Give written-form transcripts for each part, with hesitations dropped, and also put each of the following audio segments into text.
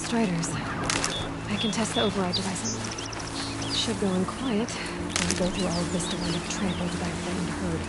Striders. I can test the override device. Should go in quiet. Don't go through all of this to wind up trampled by a frightened herd.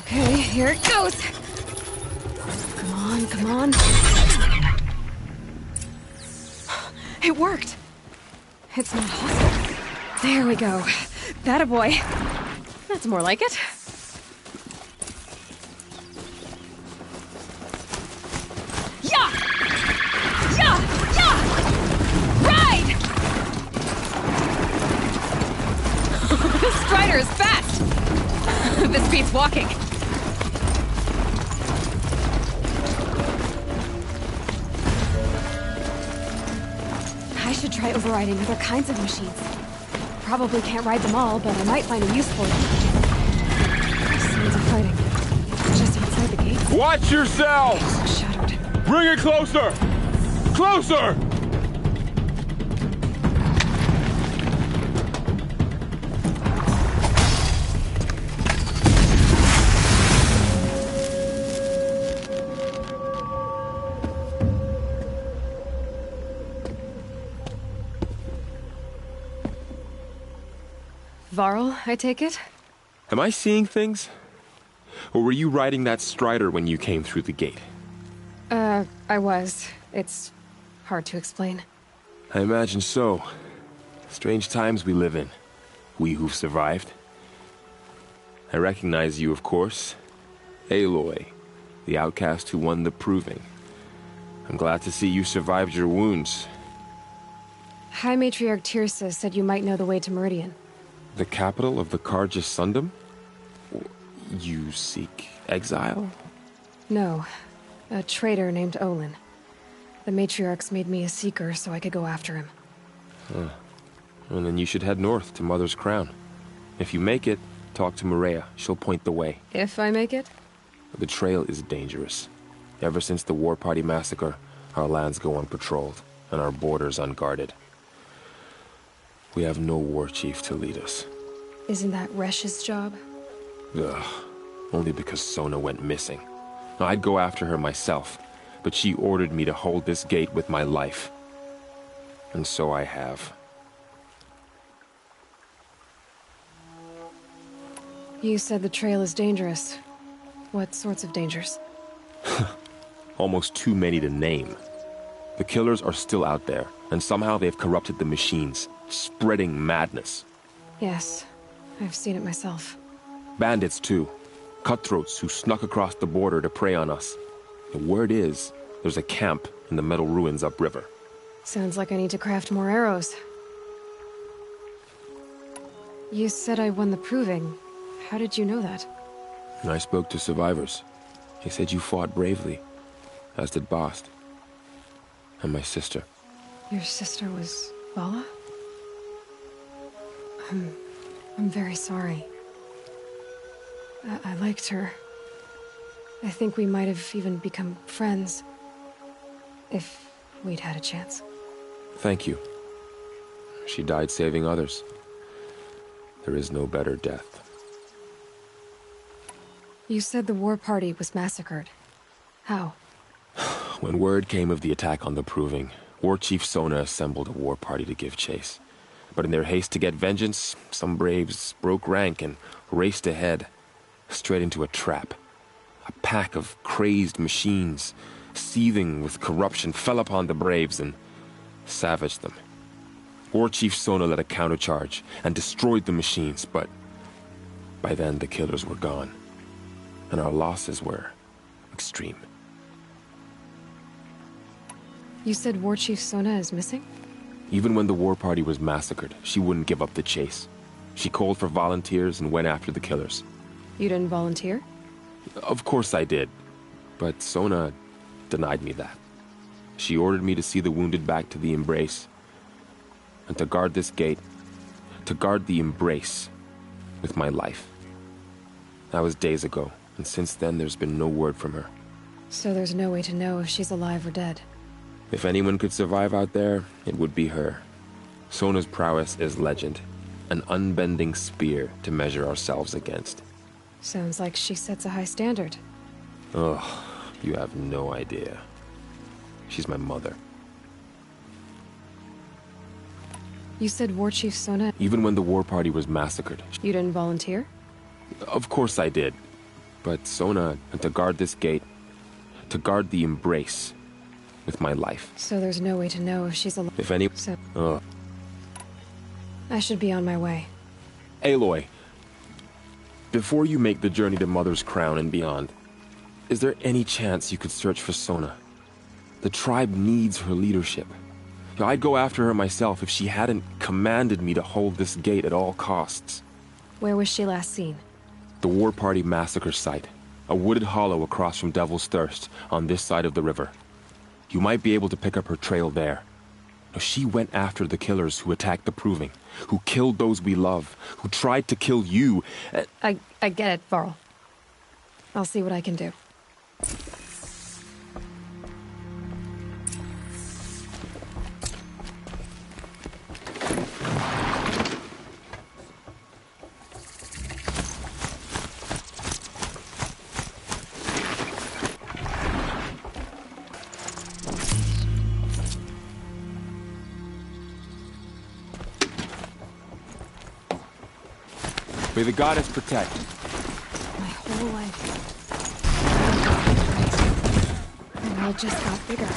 Okay, here it goes! Come on, come on. It worked! It's not hostile. There we go. That boy. That's more like it. Yeah! Yeah! Yeah! Ride! This Strider is fast! This beats walking. I should try overriding other kinds of machines. Probably can't ride them all, but I might find a use for them. Sounds of fighting. Just outside the gate. Watch yourselves! Shuddered. Bring it closer! Closer! Varl, I take it? Am I seeing things? Or were you riding that Strider when you came through the gate? I was. It's hard to explain. I imagine so. Strange times we live in. We who've survived. I recognize you, of course. Aloy, the outcast who won the proving. I'm glad to see you survived your wounds. High Matriarch Tirsa said you might know the way to Meridian. The capital of the Carja Sundom? You seek exile? No. A traitor named Olin. The Matriarchs made me a seeker so I could go after him. Huh. Well, then you should head north to Mother's Crown. If you make it, talk to Maria. She'll point the way. If I make it? The trail is dangerous. Ever since the War Party massacre, our lands go unpatrolled, and our borders unguarded. We have no war chief to lead us. Isn't that Resh's job? Ugh. Only because Sona went missing. I'd go after her myself, but she ordered me to hold this gate with my life. And so I have. You said the trail is dangerous. What sorts of dangers? Almost too many to name. The killers are still out there, and somehow they've corrupted the machines, spreading madness. Yes, I've seen it myself. Bandits, too. Cutthroats who snuck across the border to prey on us. The word is, there's a camp in the metal ruins upriver. Sounds like I need to craft more arrows. You said I won the proving. How did you know that? I spoke to survivors. They said you fought bravely, as did Bast. And my sister. Your sister was Vala? I'm very sorry. I liked her. I think we might have even become friends. If we'd had a chance. Thank you. She died saving others. There is no better death. You said the war party was massacred. How? When word came of the attack on the Proving, War Chief Sona assembled a war party to give chase. But in their haste to get vengeance, some braves broke rank and raced ahead, straight into a trap. A pack of crazed machines, seething with corruption, fell upon the braves and savaged them. War Chief Sona led a countercharge and destroyed the machines, but by then the killers were gone, and our losses were extreme. You said War Chief Sona is missing? Even when the war party was massacred, she wouldn't give up the chase. She called for volunteers and went after the killers. You didn't volunteer? Of course I did. But Sona denied me that. She ordered me to see the wounded back to the embrace, and to guard this gate, to guard the embrace with my life. That was days ago, and since then there's been no word from her. So there's no way to know if she's alive or dead. If anyone could survive out there, it would be her. Sona's prowess is legend, an unbending spear to measure ourselves against. Sounds like she sets a high standard. Ugh, you have no idea. She's my mother. You said War Chief Sona... Even when the war party was massacred. You didn't volunteer? Of course I did. But Sona, and to guard this gate, to guard the embrace with my life. So there's no way to know if she's alive. If any... So... Ugh. I should be on my way. Aloy, before you make the journey to Mother's Crown and beyond, is there any chance you could search for Sona? The tribe needs her leadership. I'd go after her myself if she hadn't commanded me to hold this gate at all costs. Where was she last seen? The war party massacre site. A wooded hollow across from Devil's Thirst, on this side of the river. You might be able to pick up her trail there. She went after the killers who attacked the Proving, who killed those we love, who tried to kill you. I get it, Varl. I'll see what I can do. May the goddess protect. My whole life. The world just got bigger.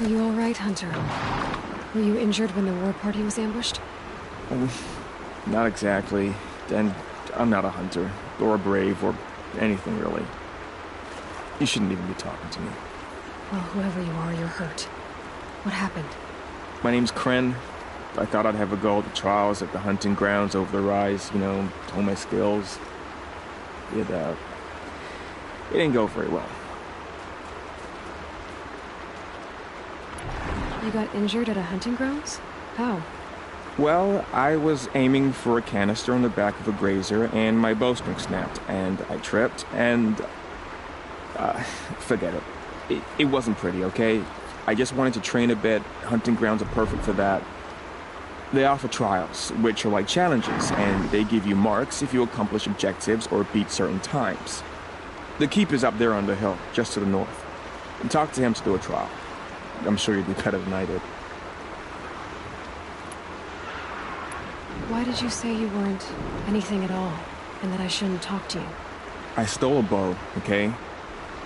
Are you all right, Hunter? Were you injured when the war party was ambushed? Not exactly. And I'm not a hunter, or a brave, or anything really. You shouldn't even be talking to me. Well, whoever you are, you're hurt. What happened? My name's Kren. I thought I'd have a go at the trials at the hunting grounds over the rise, you know, hone my skills. It didn't go very well. You got injured at a hunting grounds? How? Well, I was aiming for a canister on the back of a grazer, and my bowstring snapped, and I tripped, and... forget it. It wasn't pretty, okay? I just wanted to train a bit. Hunting grounds are perfect for that. They offer trials, which are like challenges, and they give you marks if you accomplish objectives or beat certain times. The keeper's up there on the hill, just to the north. And talk to him to do a trial. I'm sure you'd be better than I did. Why did you say you weren't anything at all, and that I shouldn't talk to you? I stole a bow, okay?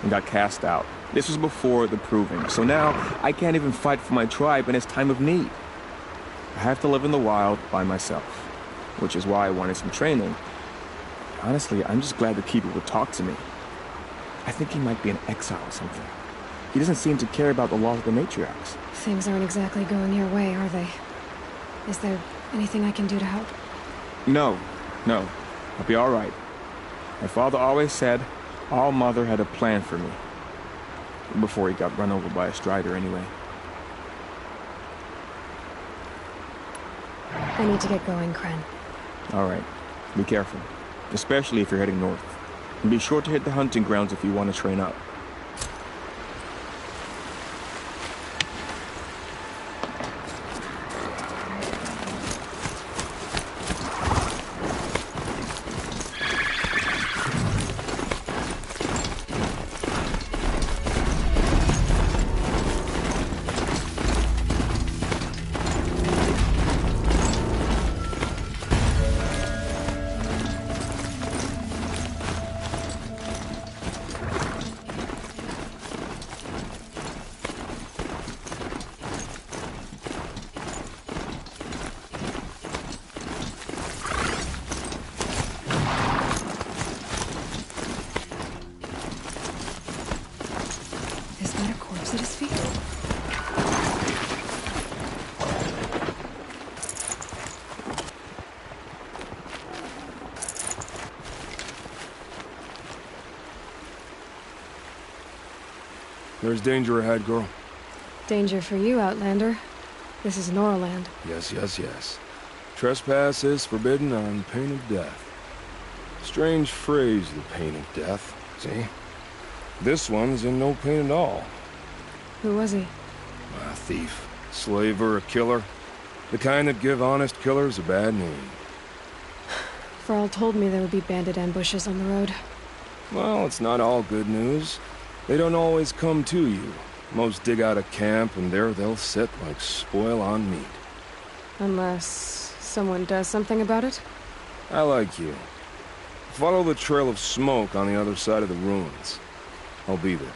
And got cast out. This was before the Proving, so now I can't even fight for my tribe in its time of need. I have to live in the wild by myself, which is why I wanted some training. Honestly, I'm just glad the keeper would talk to me. I think he might be in exile or something. He doesn't seem to care about the laws of the matriarchs. Things aren't exactly going your way, are they? Is there anything I can do to help? No. I'll be all right. My father always said All Mother had a plan for me. Before he got run over by a strider, anyway. I need to get going, Kren. All right. Be careful. Especially if you're heading north. And be sure to hit the hunting grounds if you want to train up. at his feet? There's danger ahead, girl. Danger for you, Outlander. This is Norland. Yes, yes, yes. Trespass is forbidden on pain of death. Strange phrase, the pain of death. See? This one's in no pain at all. Who was he? A thief, slaver, a killer. The kind that give honest killers a bad name. Varl told me there would be bandit ambushes on the road. Well, it's not all good news. They don't always come to you. Most dig out a camp, and there they'll sit like spoil on meat. Unless someone does something about it? I like you. Follow the trail of smoke on the other side of the ruins. I'll be there.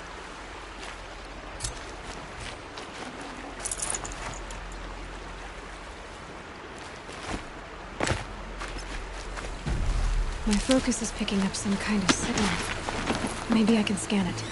My focus is picking up some kind of signal. Maybe I can scan it.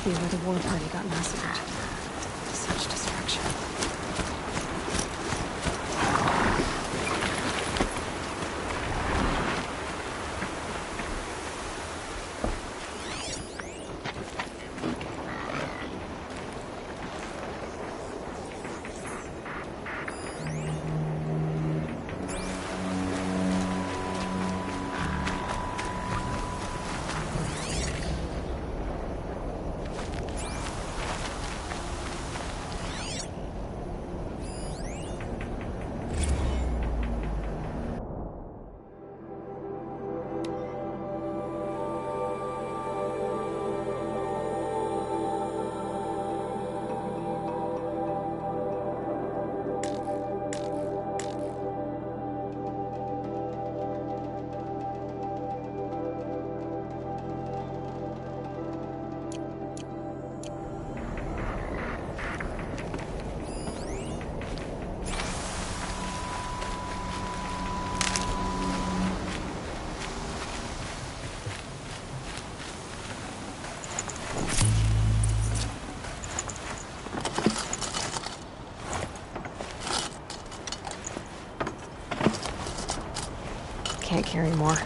Where the war party got massacred. Such destruction. Can't carry more.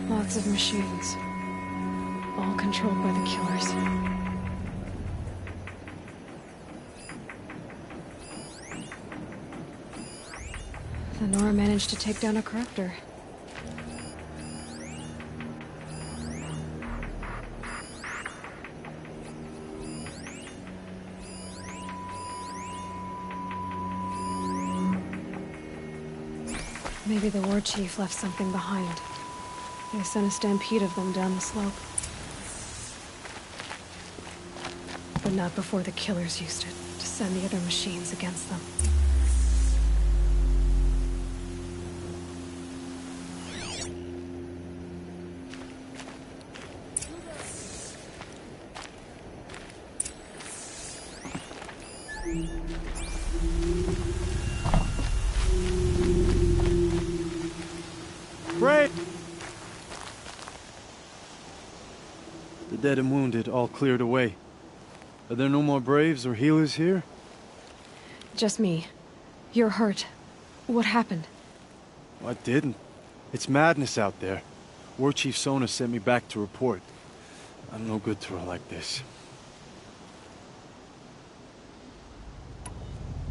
Lots of machines. All controlled by the killers. The Nora managed to take down a corruptor. Maybe the war chief left something behind. They sent a stampede of them down the slope. But not before the killers used it to send the other machines against them. Brave! The dead and wounded all cleared away. Are there no more Braves or healers here? Just me. You're hurt. What happened? I didn't. It's madness out there. War Chief Sona sent me back to report. I'm no good to her like this.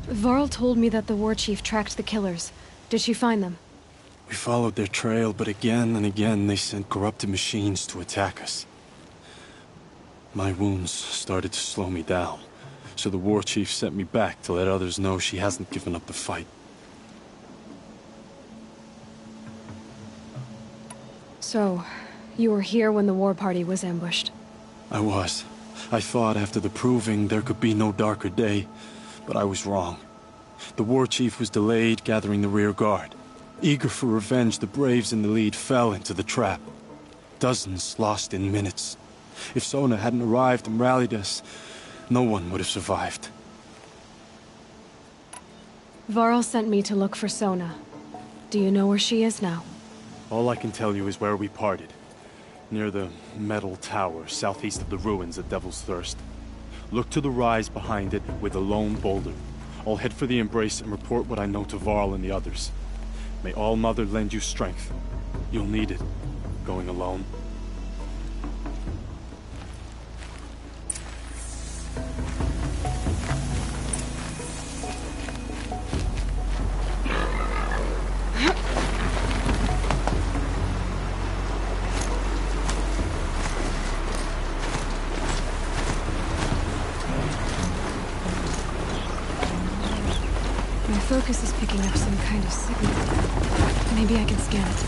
Varl told me that the war chief tracked the killers. Did she find them? We followed their trail, but again and again they sent corrupted machines to attack us. My wounds started to slow me down, so the war chief sent me back to let others know she hasn't given up the fight. So, you were here when the war party was ambushed? I was. I thought after the proving there could be no darker day, but I was wrong. The war chief was delayed gathering the rear guard. Eager for revenge, the Braves in the lead fell into the trap. Dozens lost in minutes. If Sona hadn't arrived and rallied us, no one would have survived. Varl sent me to look for Sona. Do you know where she is now? All I can tell you is where we parted. Near the metal tower, southeast of the ruins at Devil's Thirst. Look to the rise behind it with a lone boulder. I'll head for the embrace and report what I know to Varl and the others. May All Mother lend you strength. You'll need it, going alone. My focus is picking up some kind of signal. Maybe I can scan it.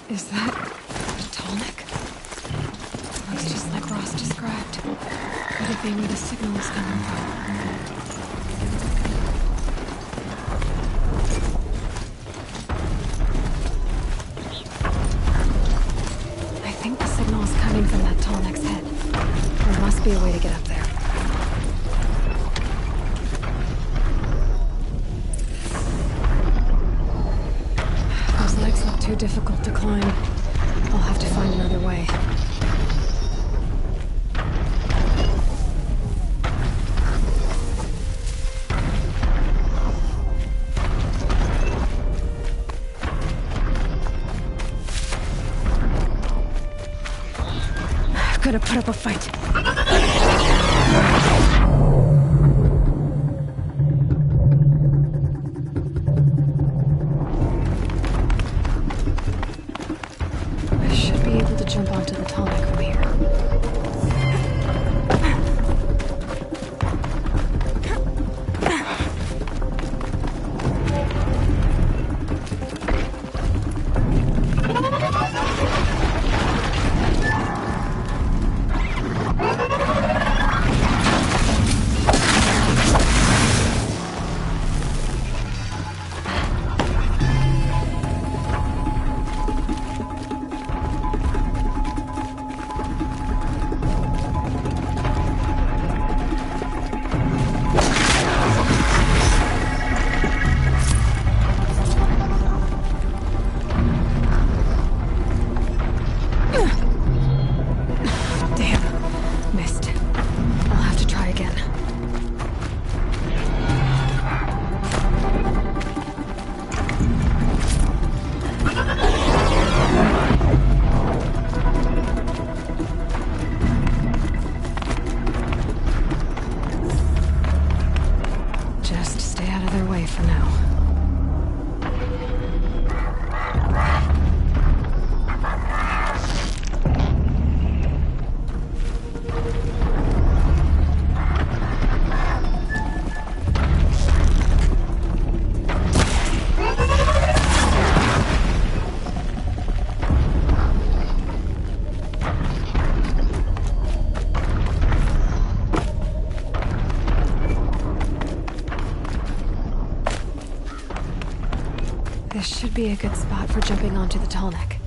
Is that a Tallneck? Looks just like Ross described. Could it be where the signal is coming from? I think the signal is coming from that Tallneck's head. There must be a way to get up there. Those legs look too difficult to climb. I'll have to find another way. Gotta put up a fight. I should be able to jump onto the Tallneck from here. Should be a good spot for jumping onto the tall neck.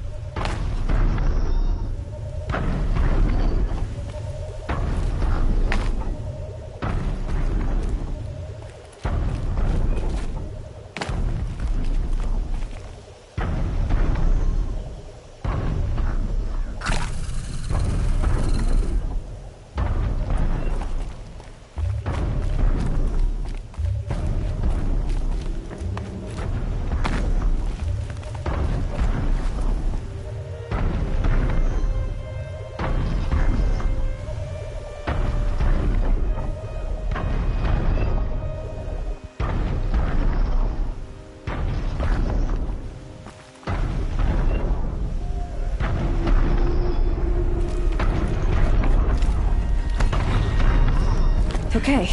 Okay,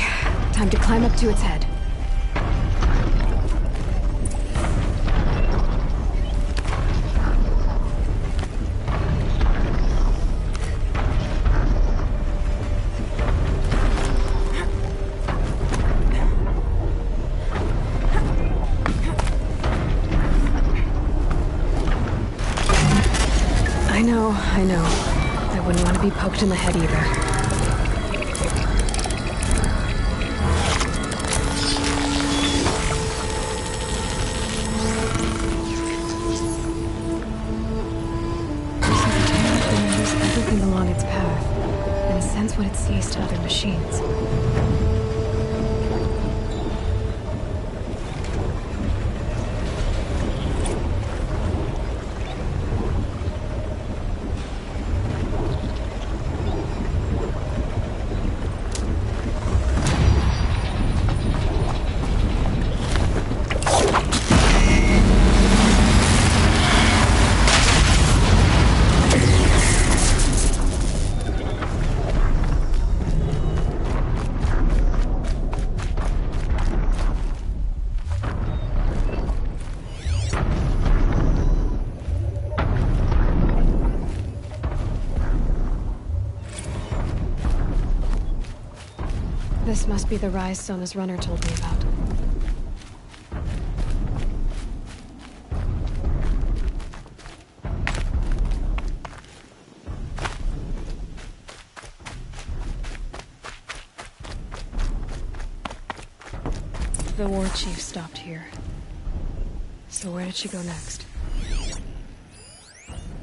time to climb up to its head. I know. I wouldn't want to be poked in the head either. Everything along its path, and sends what it sees to other machines. This must be the rise Sona's runner told me about. The war chief stopped here. So where did she go next?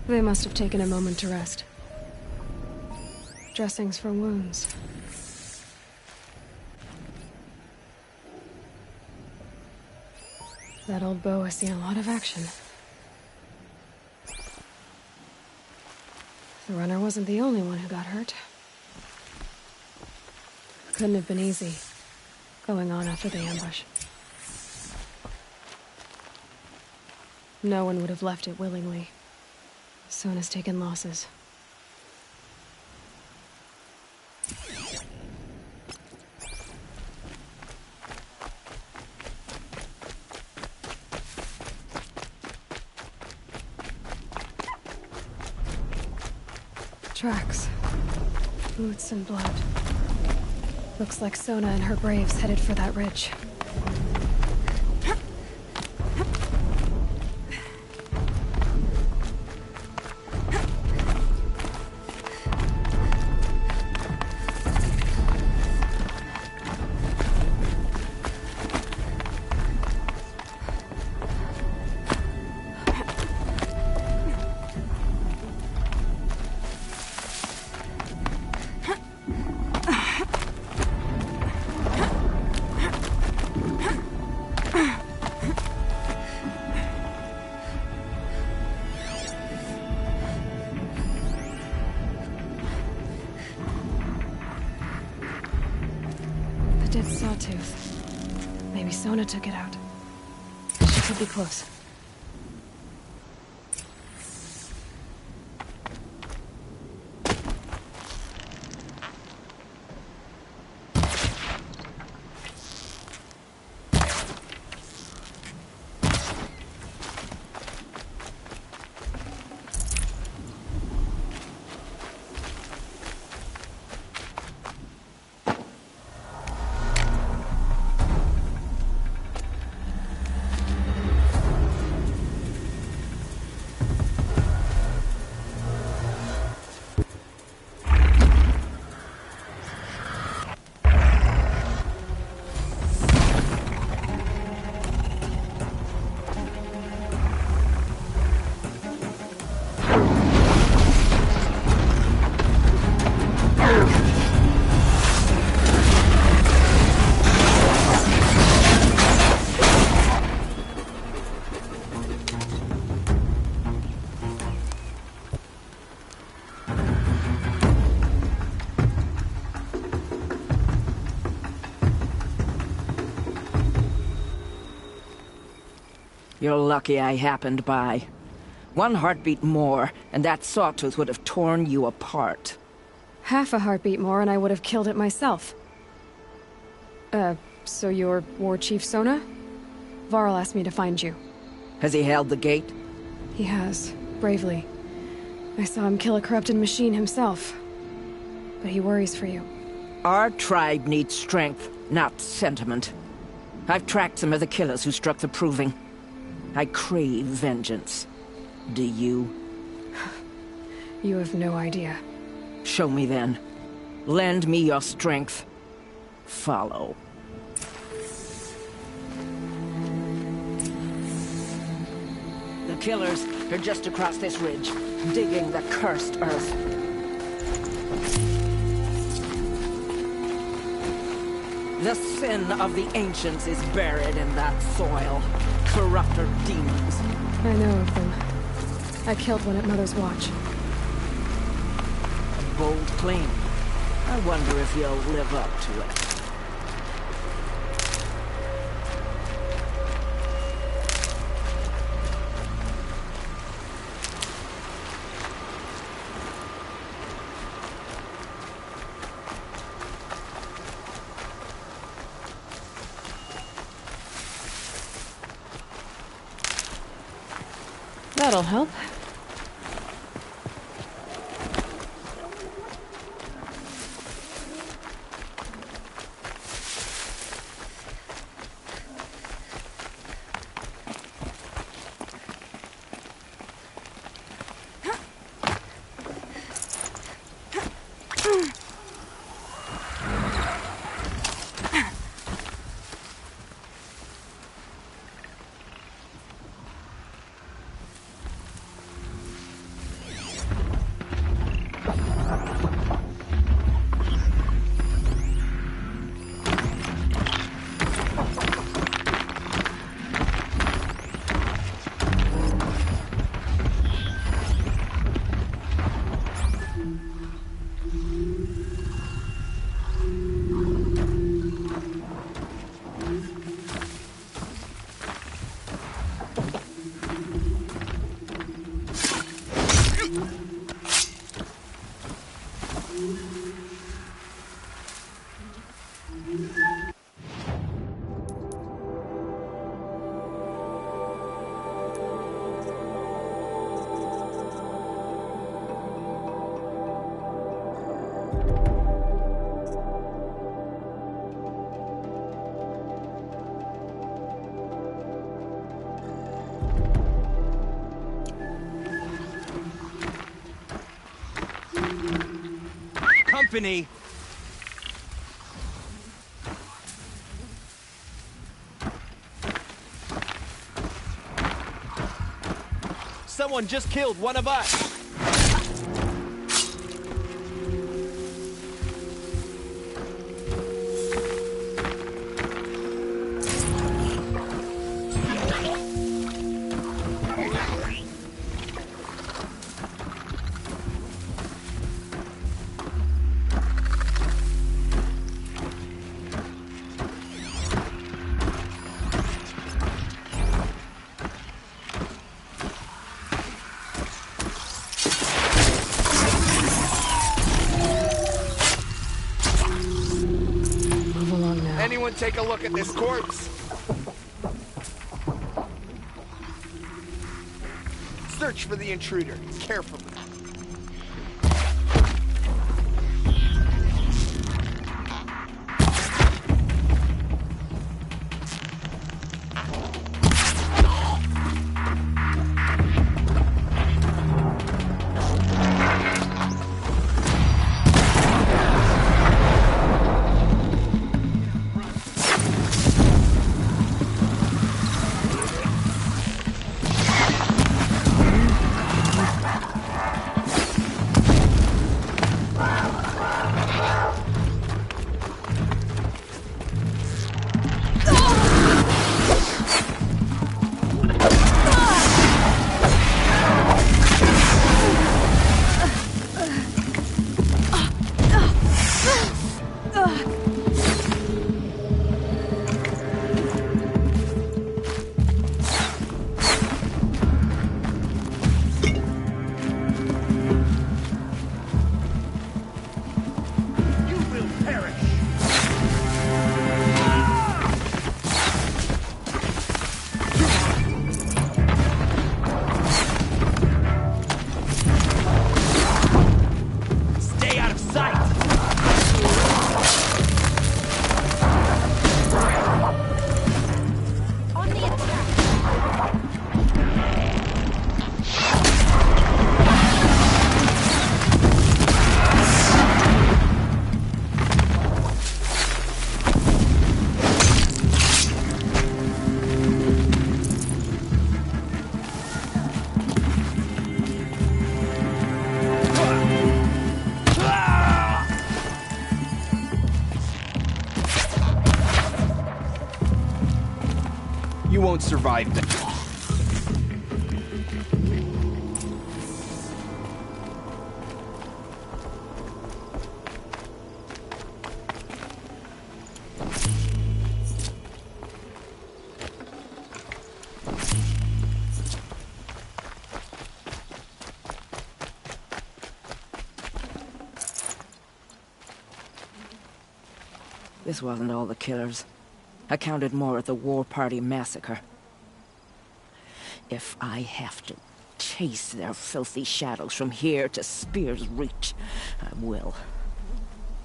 They must have taken a moment to rest. Dressings for wounds. That old bow has seen a lot of action. The runner wasn't the only one who got hurt. Couldn't have been easy, going on after the ambush. No one would have left it willingly. Sona's taken losses. Tracks. Boots and blood. Looks like Sona and her braves headed for that ridge. Dead sawtooth. Maybe Sona took it out. She could be close. You're lucky I happened by. One heartbeat more, and that sawtooth would have torn you apart. Half a heartbeat more and I would have killed it myself. So you're War Chief Sona? Varl asked me to find you. Has he held the gate? He has, bravely. I saw him kill a corrupted machine himself. But he worries for you. Our tribe needs strength, not sentiment. I've tracked some of the killers who struck the Proving. I crave vengeance. Do you? You have no idea. Show me then. Lend me your strength. Follow. The killers are just across this ridge, digging the cursed earth. The sin of the ancients is buried in that soil. Corrupter demons. I know of them. I killed one at Mother's Watch. A bold claim. I wonder if you'll live up to it. That'll help. Company. Someone just killed one of us. Anyone take a look at this corpse? Search for the intruder, carefully. won't survive that. This wasn't all the killers. I counted more at the War Party massacre. If I have to chase their filthy shadows from here to Spear's Reach, I will.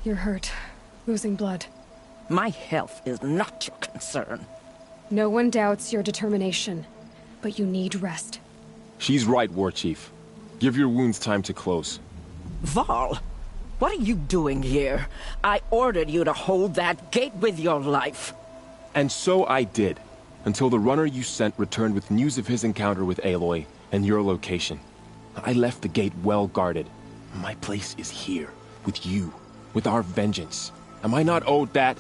You're hurt. Losing blood. My health is not your concern. No one doubts your determination, but you need rest. She's right, War Chief. Give your wounds time to close. Varl, what are you doing here? I ordered you to hold that gate with your life. And so I did, until the runner you sent returned with news of his encounter with Aloy and your location. I left the gate well guarded. My place is here, with you, with our vengeance. Am I not owed that?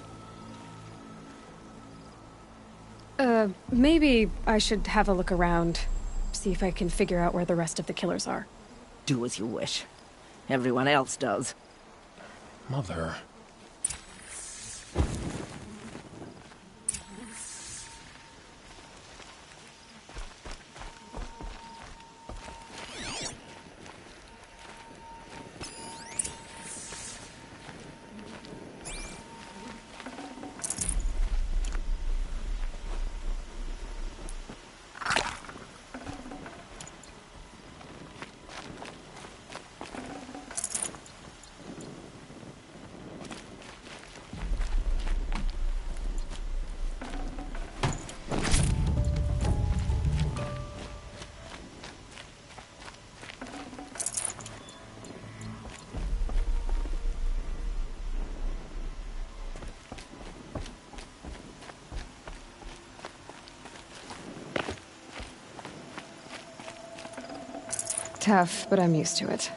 Maybe I should have a look around. See if I can figure out where the rest of the killers are. Do as you wish. Everyone else does. Mother... Tough, but I'm used to it.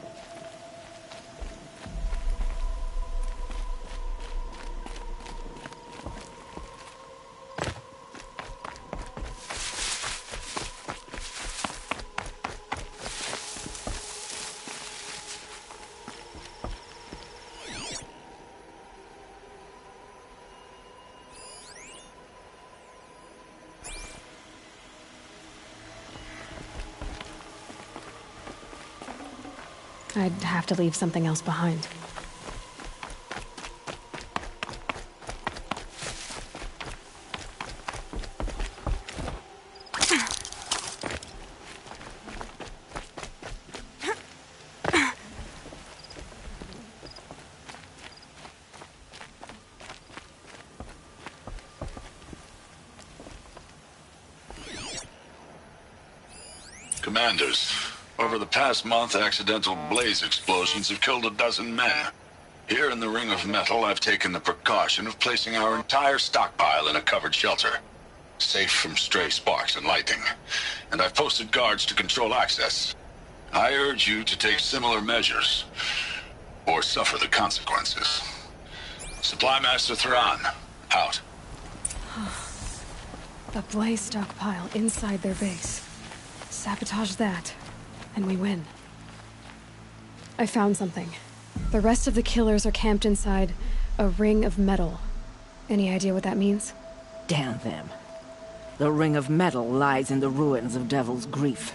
I'd have to leave something else behind. Commanders, over the past month, accidental blaze explosions have killed 12 men. Here in the Ring of Metal, I've taken the precaution of placing our entire stockpile in a covered shelter, safe from stray sparks and lightning, and I've posted guards to control access. I urge you to take similar measures, or suffer the consequences. Supply Master Thran, out. The blaze stockpile inside their base. Sabotage that, and we win. I found something. The rest of the killers are camped inside a ring of metal. Any idea what that means? Damn them. The Ring of Metal lies in the ruins of Devil's Grief.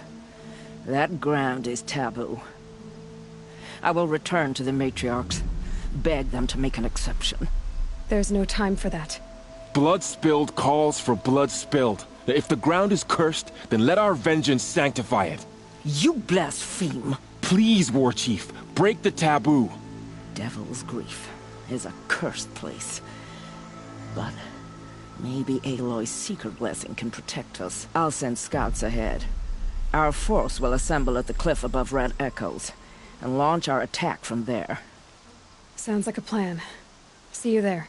That ground is taboo. I will return to the matriarchs, beg them to make an exception. There's no time for that. Blood spilled calls for blood spilled. If the ground is cursed, then let our vengeance sanctify it. You blaspheme! Please, War Chief, break the taboo. Devil's Grief is a cursed place. But maybe Aloy's secret blessing can protect us. I'll send scouts ahead. Our force will assemble at the cliff above Red Echoes, and launch our attack from there. Sounds like a plan. See you there.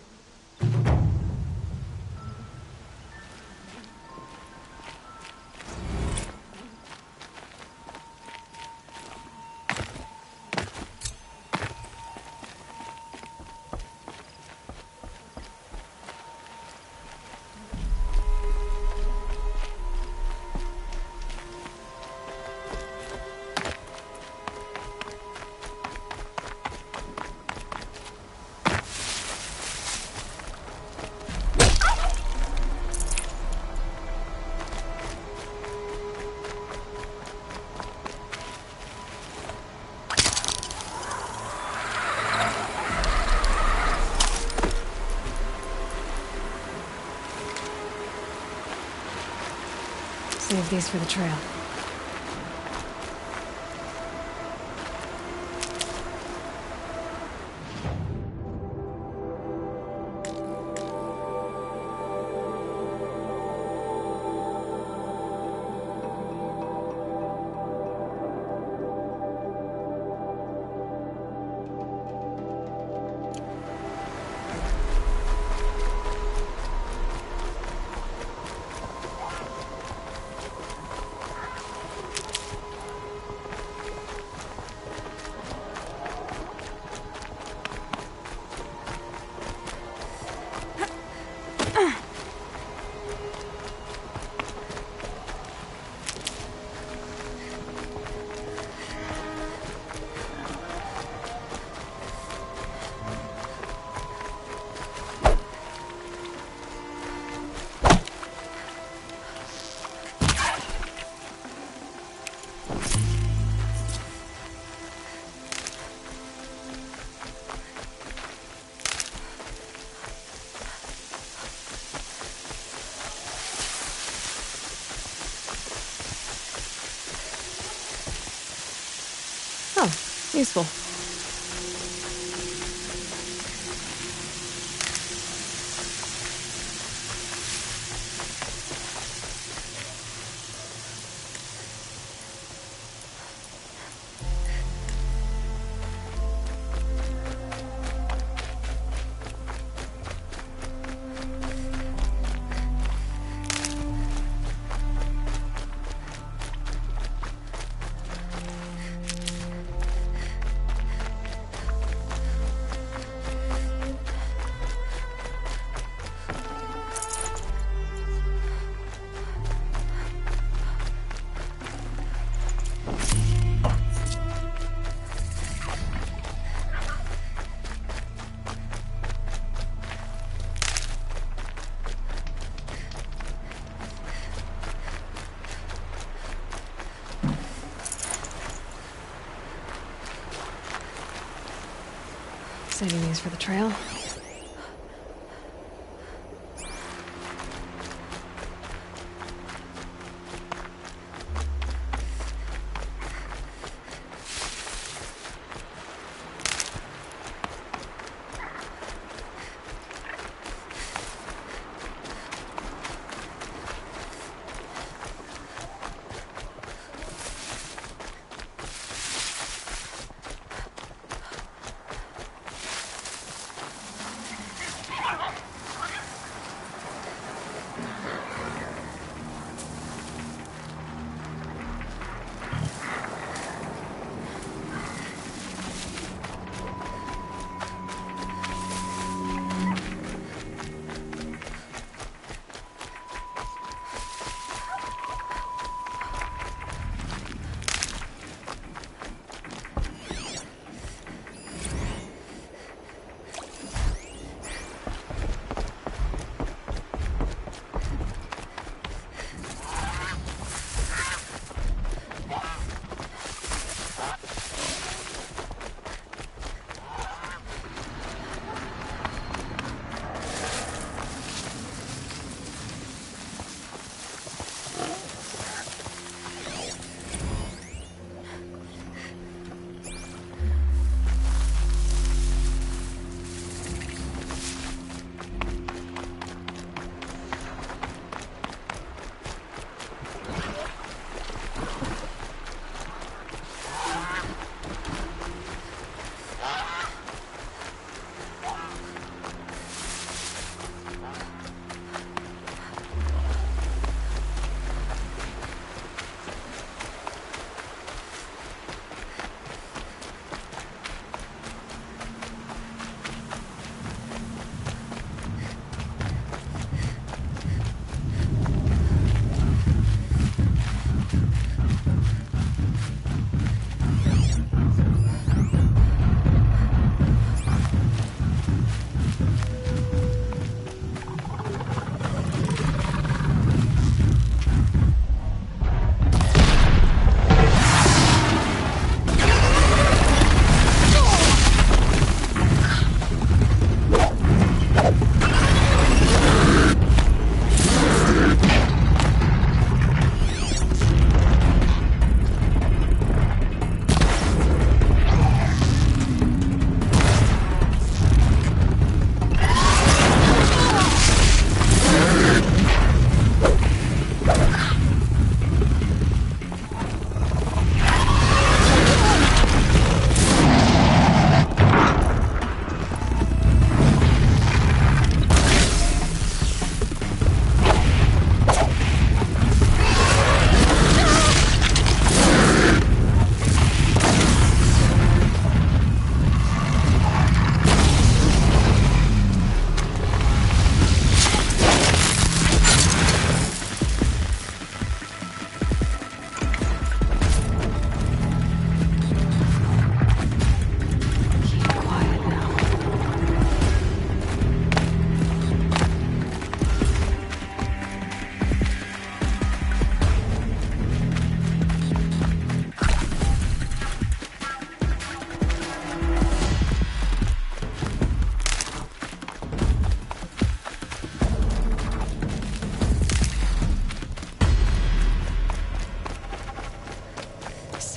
Save these for the trail. Oh, useful. Saving these for the trail.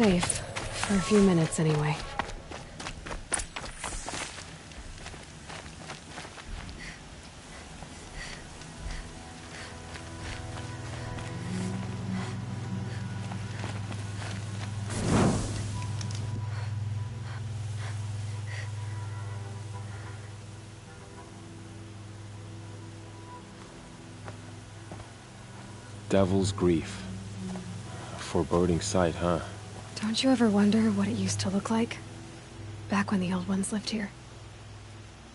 safe. For a few minutes, anyway. Devil's Grief. A foreboding sight, huh? Don't you ever wonder what it used to look like? Back when the old ones lived here.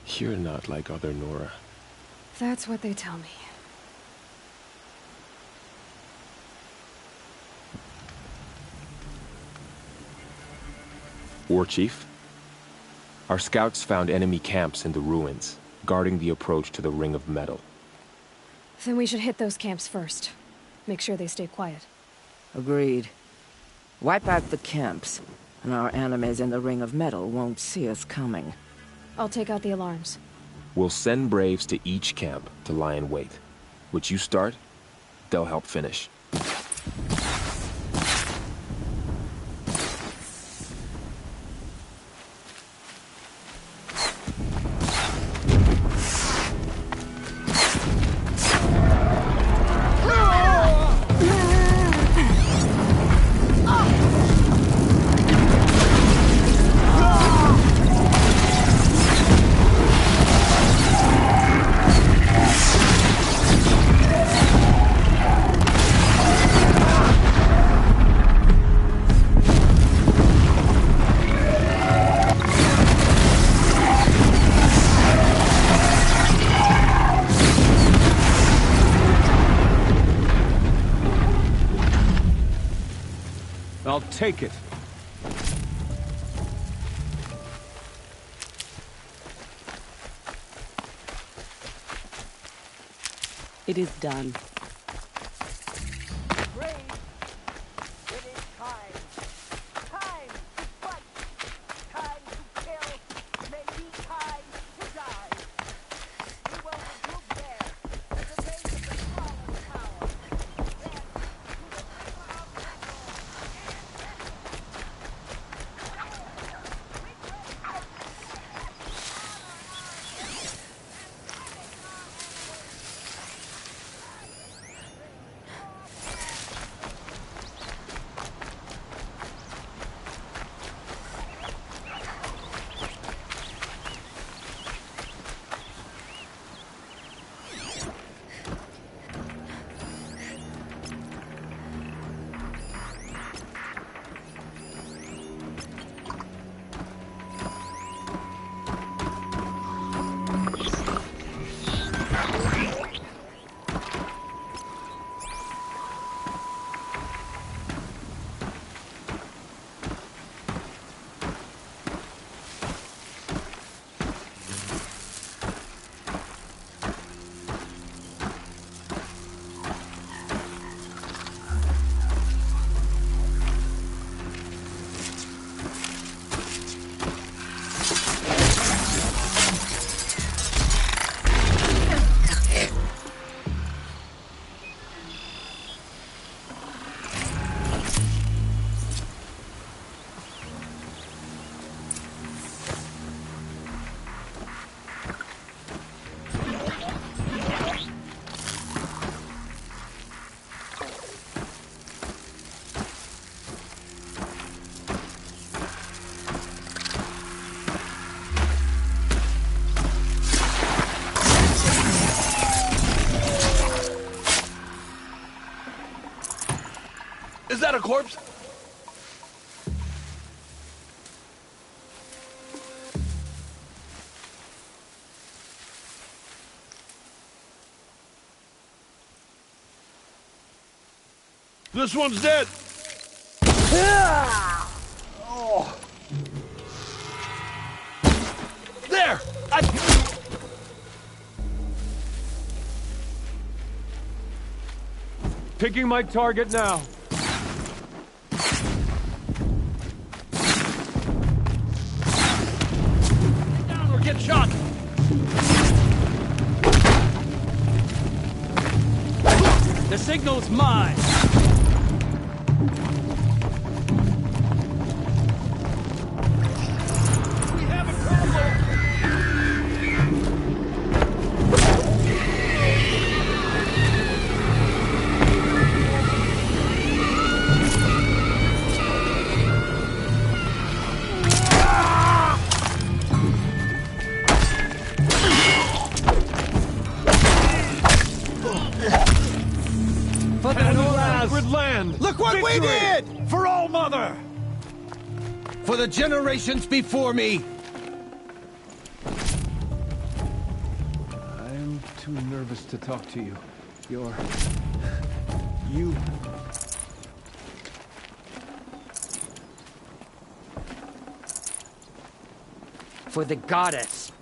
You're not like other Nora. That's what they tell me. War Chief? Our scouts found enemy camps in the ruins, guarding the approach to the Ring of Metal. Then we should hit those camps first. Make sure they stay quiet. Agreed. Wipe out the camps, and our enemies in the Ring of Metal won't see us coming. I'll take out the alarms. We'll send Braves to each camp to lie in wait. Which you start, they'll help finish. I'll take it. It is done. Is that a corpse? This one's dead. Oh. There! Picking my target now. Get down or get shot! The signal's mine! I did! For All Mother! For the generations before me! I'm too nervous to talk to you. You... For the goddess.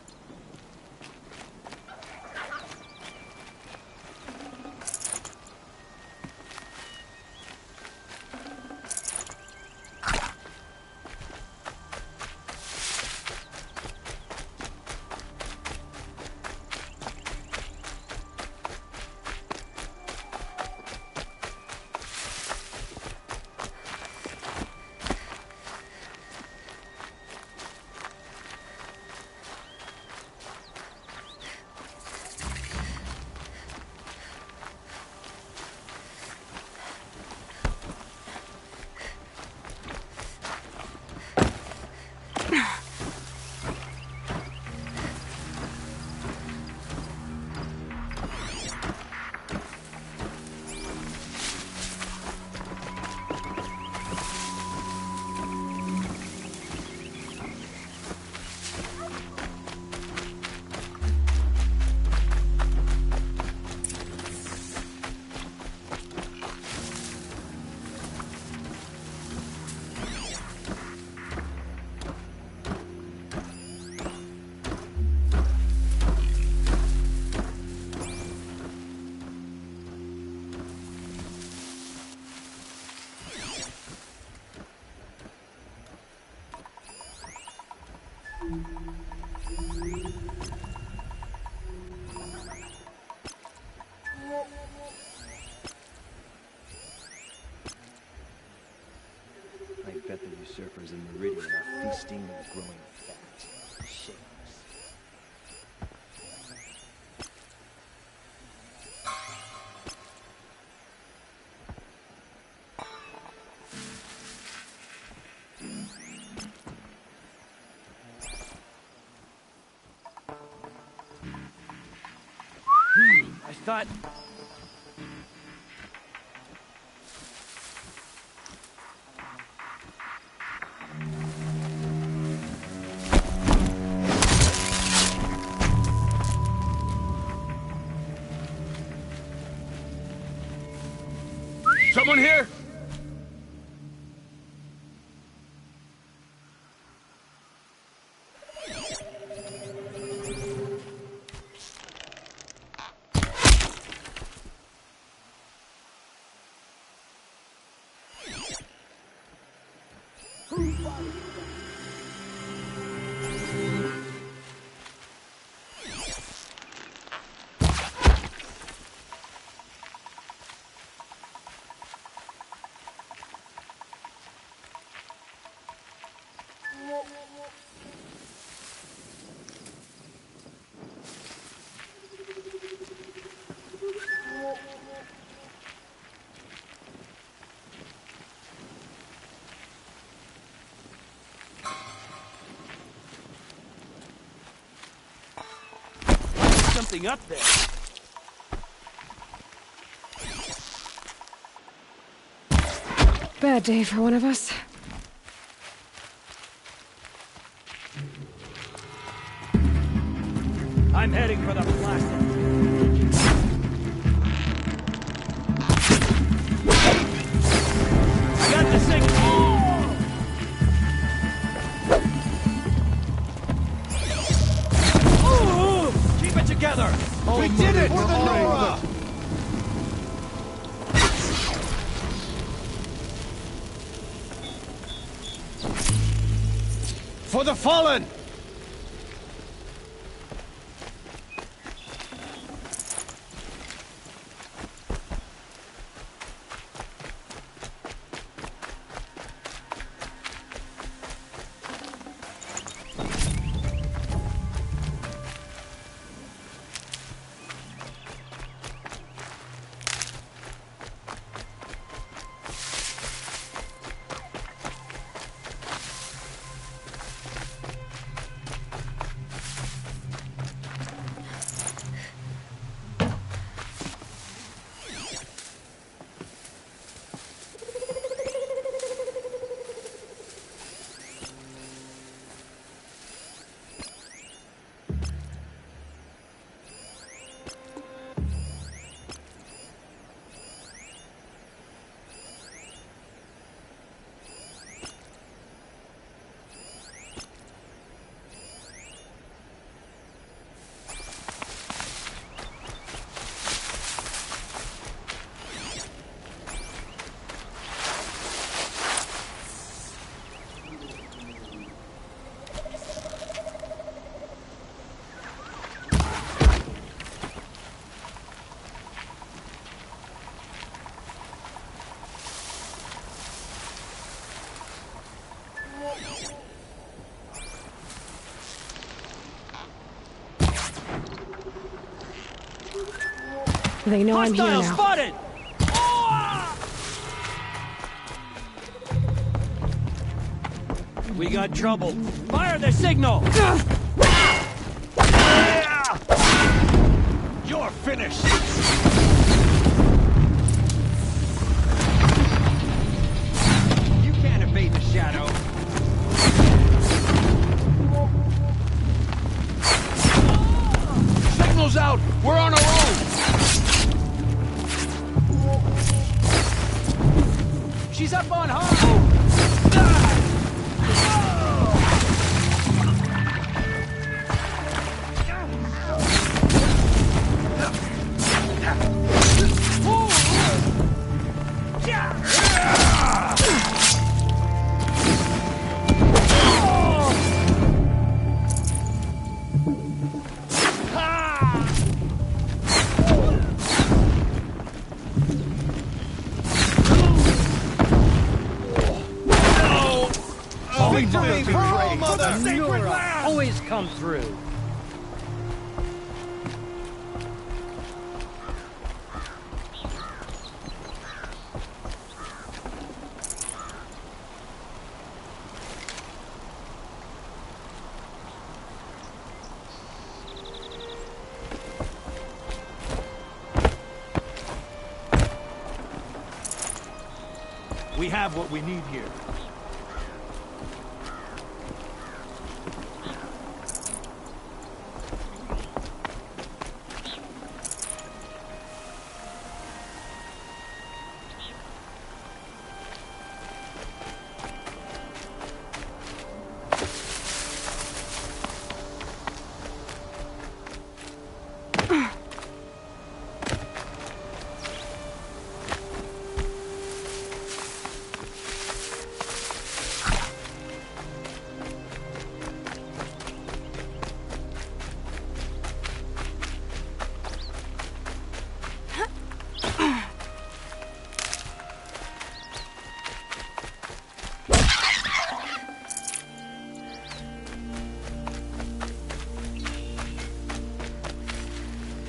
I bet the usurpers in Meridian are feasting on growing fat. Shameless. I thought... Someone here? Something up there. Bad day for one of us. I'm heading for the plastic. I got the signal. Keep it together! We did it! For the Nora! For the fallen! They know I'm here Hostile now. spotted! We got trouble. Fire the signal! You're finished! You can't evade the shadow. Signal's out! We're on our own! She's up on high! Always come through. We have what we need here.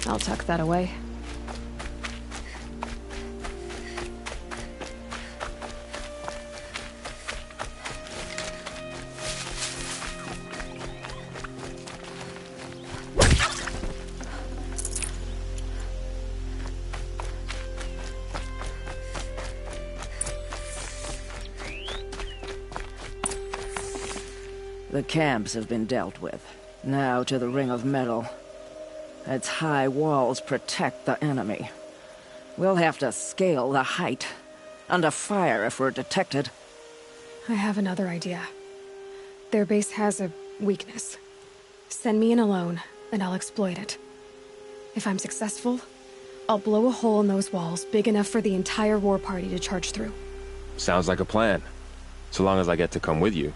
I'll tuck that away. The camps have been dealt with. Now to the ring of metal. Its high walls protect the enemy. We'll have to scale the height. Under fire if we're detected. I have another idea. Their base has a weakness. Send me in alone, and I'll exploit it. If I'm successful, I'll blow a hole in those walls big enough for the entire war party to charge through. Sounds like a plan. So long as I get to come with you.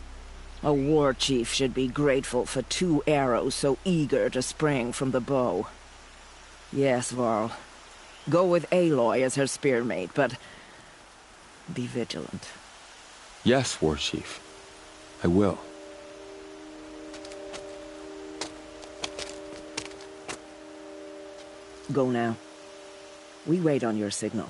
A war chief should be grateful for 2 arrows so eager to spring from the bow. Yes, Varl. Go with Aloy as her spearmate, but be vigilant. Yes, War Chief. I will. Go now. We wait on your signal.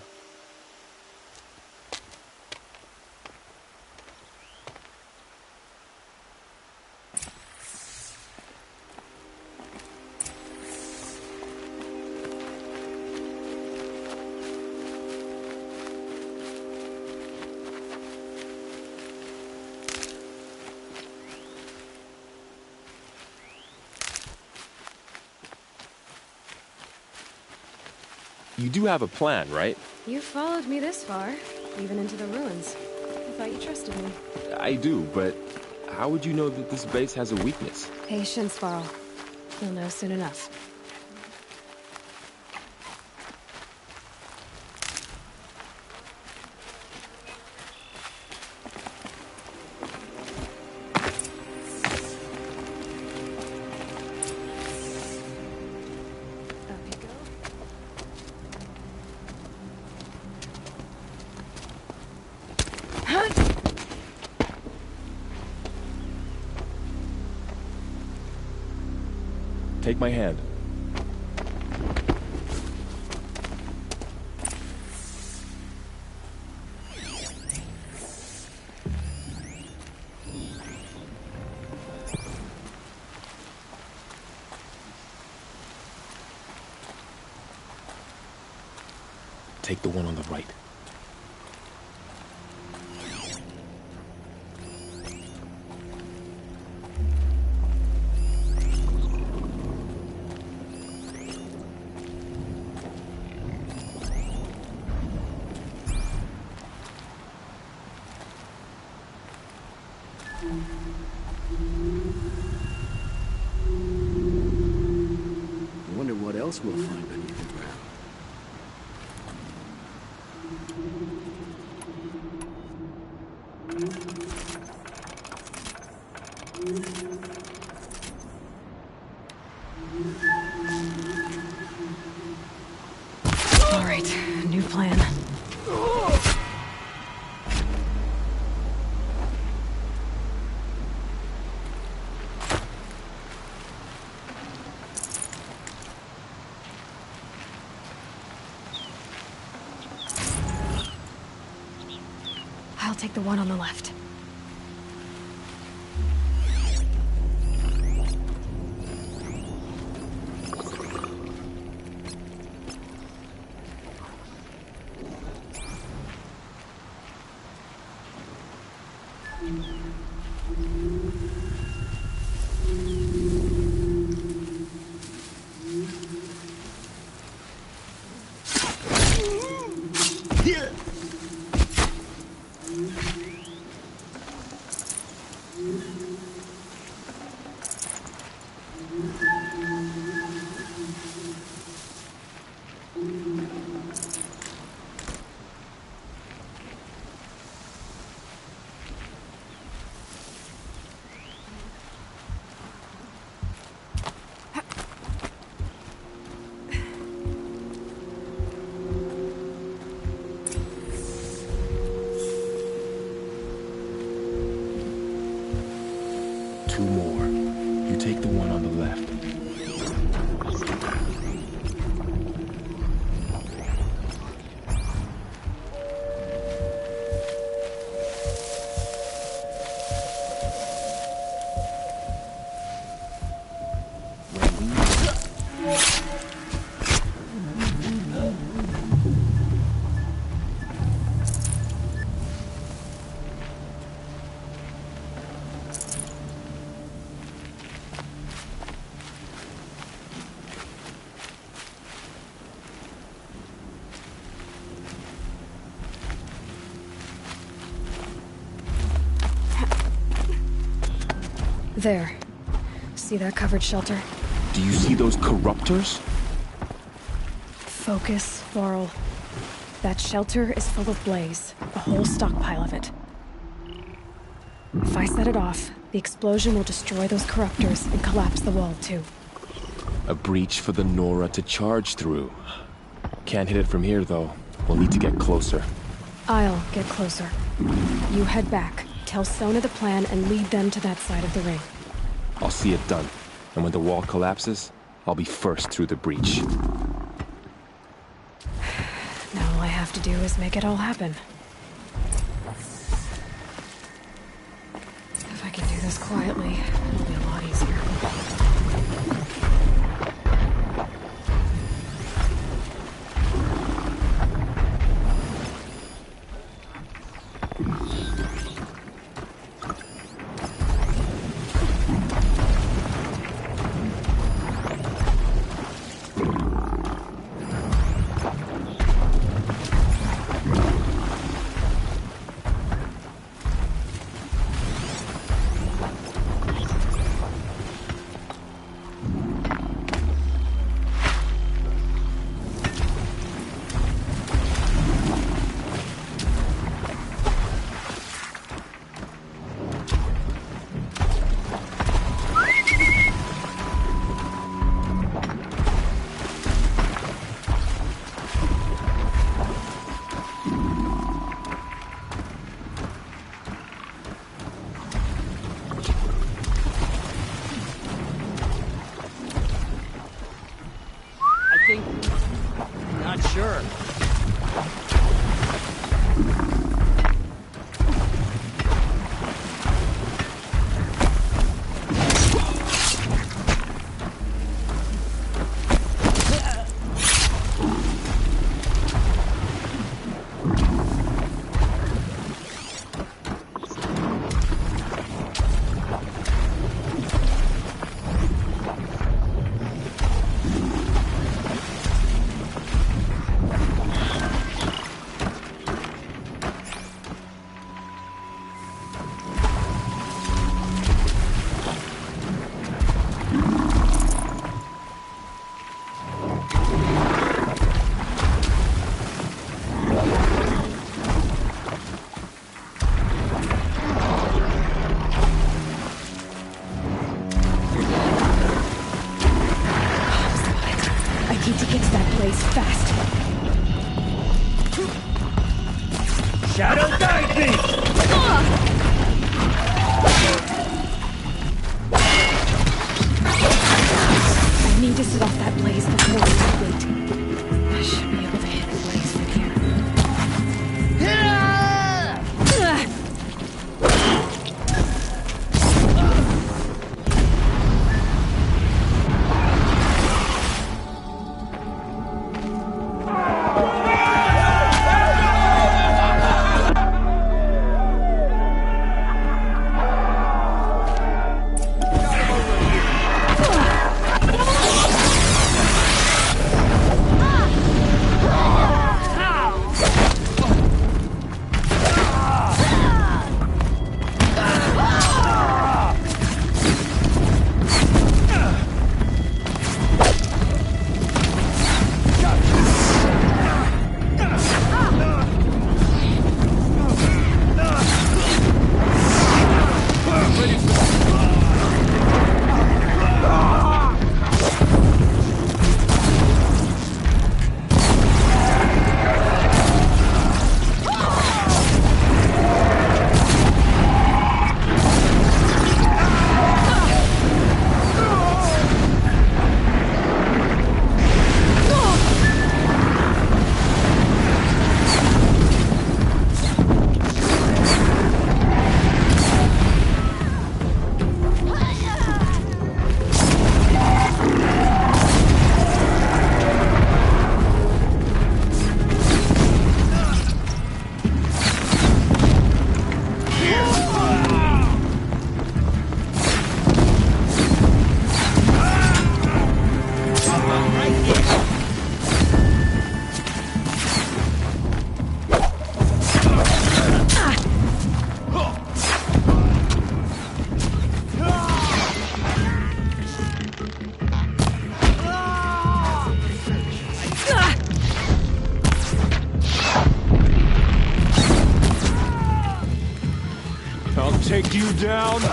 You do have a plan, right? You followed me this far, even into the ruins. I thought you trusted me. I do, but how would you know that this base has a weakness? Patience, Varl. You'll know soon enough. Take my hand. take the one on the right. I wonder what else we'll find beneath the ground. All right, new plan. I'll take the one on the left. Two more. You take the one on the left. There. See that covered shelter? Do you see those corruptors? Focus, Varl. That shelter is full of blaze. A whole stockpile of it. If I set it off, the explosion will destroy those corruptors and collapse the wall, too. A breach for the Nora to charge through. Can't hit it from here, though. We'll need to get closer. I'll get closer. You head back, tell Sona the plan, and lead them to that side of the ring. I'll see it done. And when the wall collapses, I'll be first through the breach. Now all I have to do is make it all happen. If I can do this quietly, it'll be a lot easier. Not sure. to get to that blaze fast. Shadow guide me! I need to set off that blaze before it's too late. I should be able to hit the blaze from here. Take you down.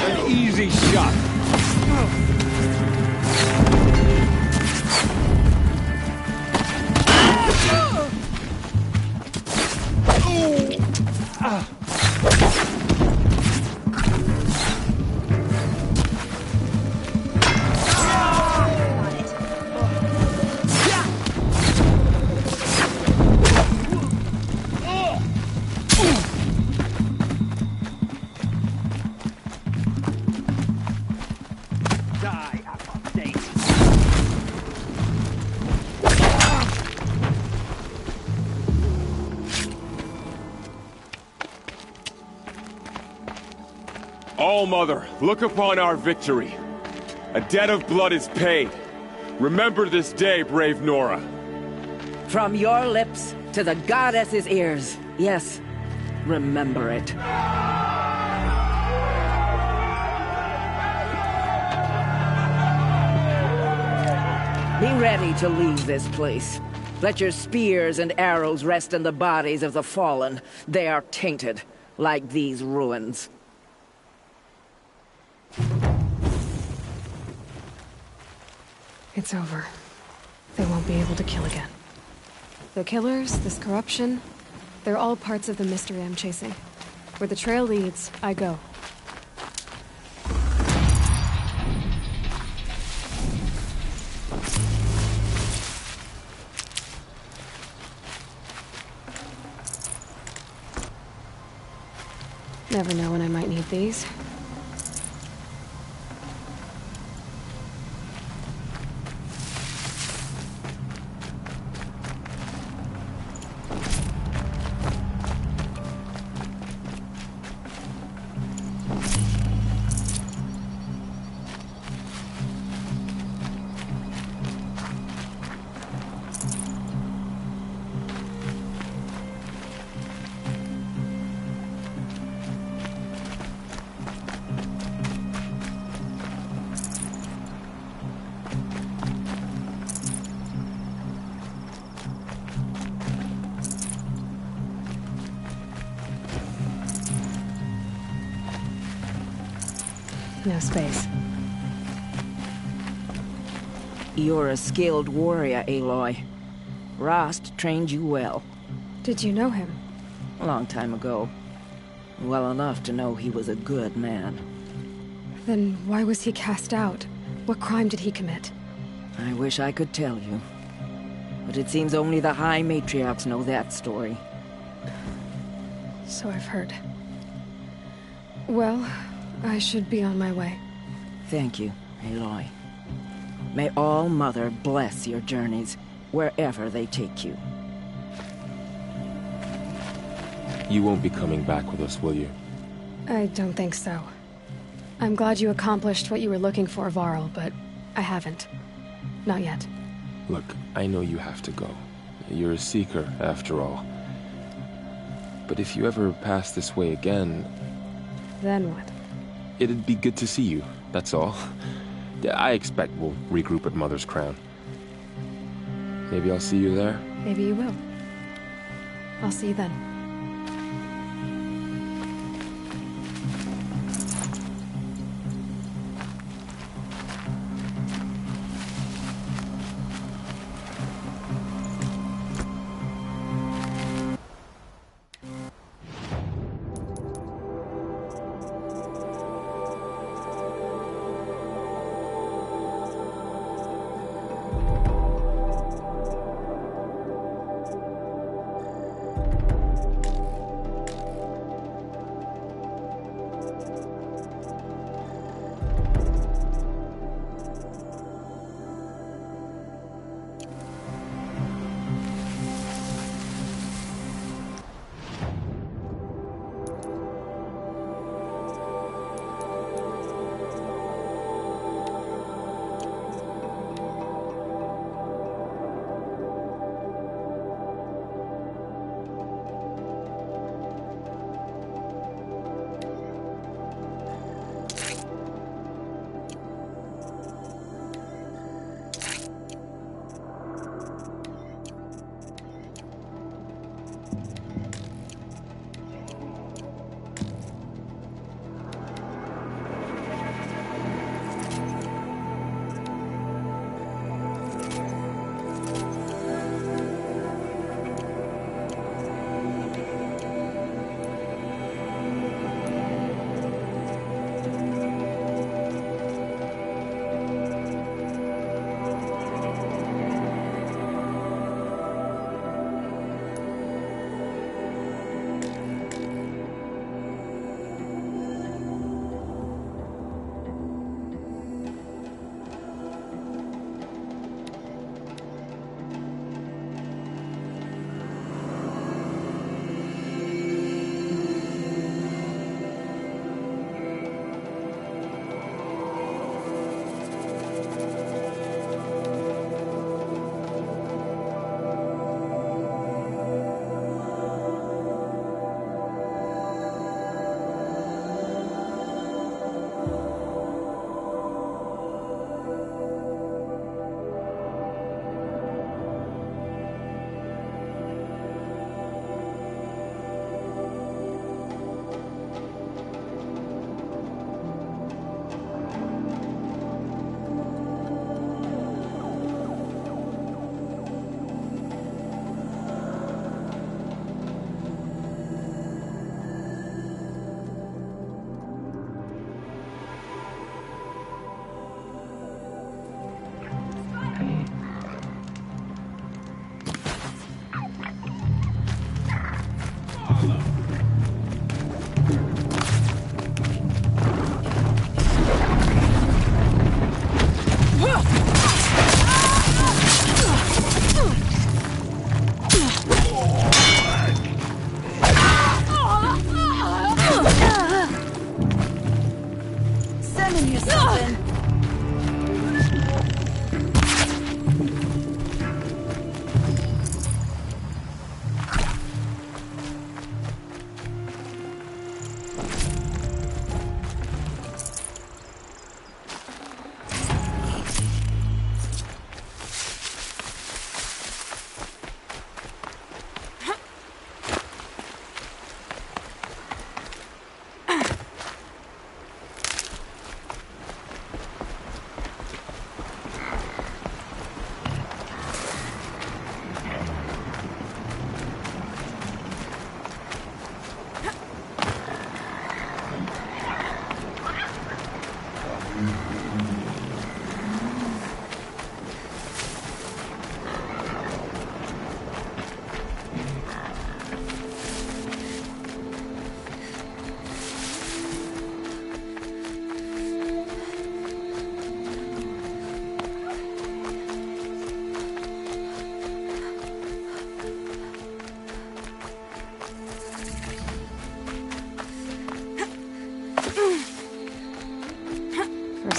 An easy shot. All-Mother, look upon our victory. A debt of blood is paid. Remember this day, brave Nora. From your lips to the goddess's ears. Yes, remember it. Be ready to leave this place. Let your spears and arrows rest in the bodies of the fallen. They are tainted, like these ruins. It's over. They won't be able to kill again. The killers, this corruption, they're all parts of the mystery I'm chasing. Where the trail leads, I go. Never know when I might need these. No space. You're a skilled warrior, Aloy. Rost trained you well. Did you know him? A long time ago. Well enough to know he was a good man. Then why was he cast out? What crime did he commit? I wish I could tell you. But it seems only the High Matriarchs know that story. So I've heard. Well, I should be on my way. Thank you, Aloy. May All Mother bless your journeys, wherever they take you. You won't be coming back with us, will you? I don't think so. I'm glad you accomplished what you were looking for, Varl, but I haven't. Not yet. Look, I know you have to go. You're a seeker, after all. But if you ever pass this way again... Then what? It'd be good to see you, that's all. I expect we'll regroup at Mother's Crown. Maybe I'll see you there? Maybe you will. I'll see you then.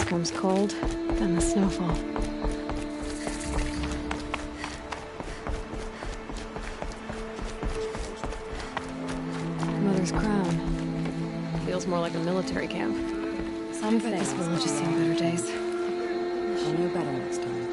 comes cold, then the snowfall. Mother's crown. Feels more like a military camp. Some things. This village has seen better days. She'll know better next time.